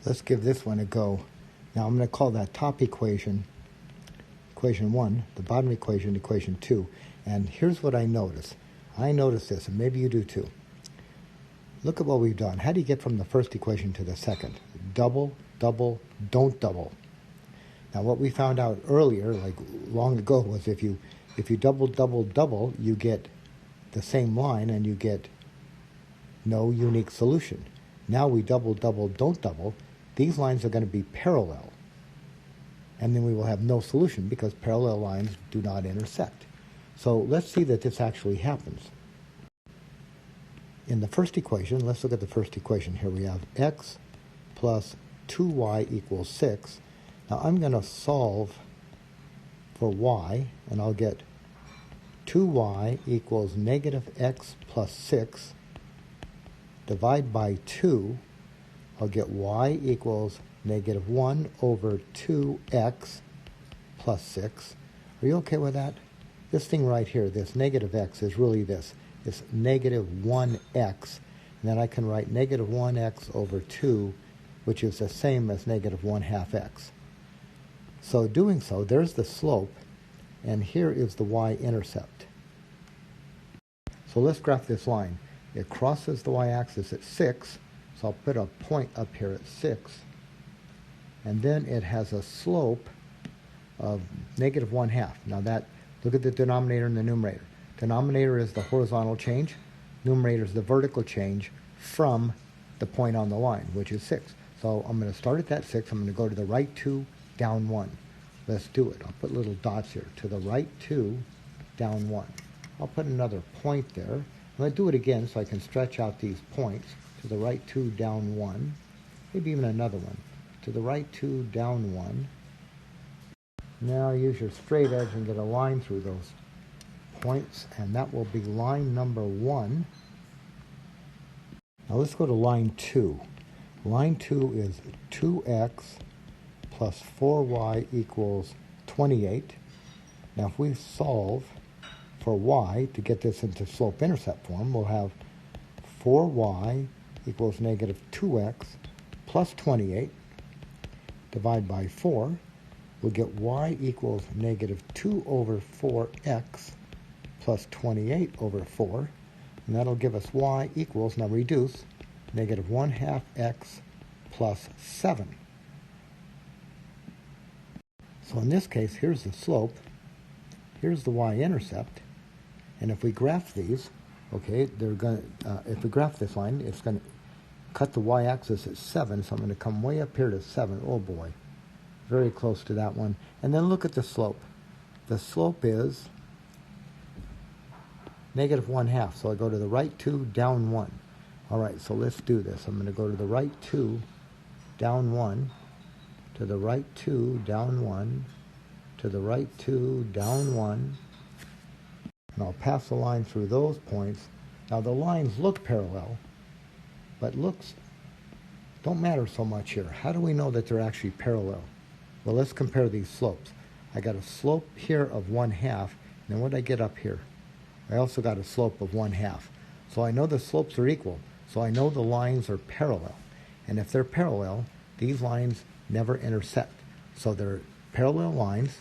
Let's give this one a go. Now I'm going to call that top equation, equation 1, the bottom equation, equation 2. And here's what I notice. I notice this, and maybe you do too. Look at what we've done. How do you get from the first equation to the second? Double, double, don't double. Now what we found out earlier, like long ago, was if you double, double, double, you get the same line and you get no unique solution. Now we double, double, don't double. These lines are going to be parallel. And then we will have no solution because parallel lines do not intersect. So let's see that this actually happens. In the first equation, let's look at the first equation. Here we have x plus 2y equals 6. Now I'm going to solve for y, and I'll get 2y equals negative x plus 6. Divide by 2, I'll get y equals negative 1 over 2x plus 6. Are you okay with that? This thing right here, this negative x, is really this. It's negative 1x. And then I can write negative 1x over 2, which is the same as negative 1/2 x. So doing so, there's the slope, and here is the y-intercept. So let's graph this line. It crosses the y-axis at 6, so I'll put a point up here at 6. And then it has a slope of negative 1/2. Now that, look at the denominator and the numerator. Denominator is the horizontal change. Numerator is the vertical change from the point on the line, which is 6. So I'm going to start at that 6. I'm going to go to the right 2, down 1. Let's do it. I'll put little dots here. To the right 2, down 1. I'll put another point there. I'm going to do it again so I can stretch out these points. To the right 2, down 1. Maybe even another one. To the right 2, down 1. Now use your straight edge and get a line through those points, and that will be line number 1. Now let's go to line 2. Line 2 is 2x plus 4y equals 28. Now if we solve for y to get this into slope-intercept form, we'll have 4y equals negative 2x plus 28. Divide by 4. We'll get y equals negative 2 over 4x plus 28 over 4. And that'll give us y equals, now reduce, negative 1/2 x plus 7. So in this case, here's the slope, here's the y-intercept, and if we graph these, okay, if we graph this line, it's going to cut the y-axis at 7, so I'm going to come way up here to 7. Oh boy, very close to that one. And then look at the slope. The slope is negative 1/2, so I go to the right 2, down 1. All right, so let's do this. I'm going to go to the right 2, down 1, to the right 2, down 1, to the right 2, down 1, and I'll pass the line through those points. Now the lines look parallel, but looks don't matter so much here. How do we know that they're actually parallel? Well, let's compare these slopes. I got a slope here of 1/2, and then what did I get up here? I also got a slope of 1/2. So I know the slopes are equal, so I know the lines are parallel. And if they're parallel, these lines never intersect. So they're parallel lines,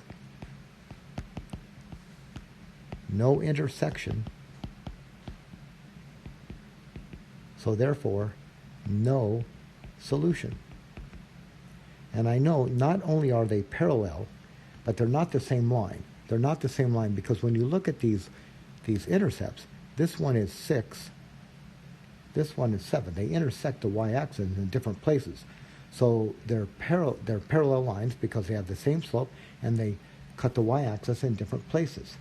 no intersection, so therefore no solution. And I know not only are they parallel, but they're not the same line. They're not the same line because when you look at these intercepts, this one is 6, this one is 7. They intersect the y-axis in different places. So they're parallel lines because they have the same slope and they cut the y-axis in different places.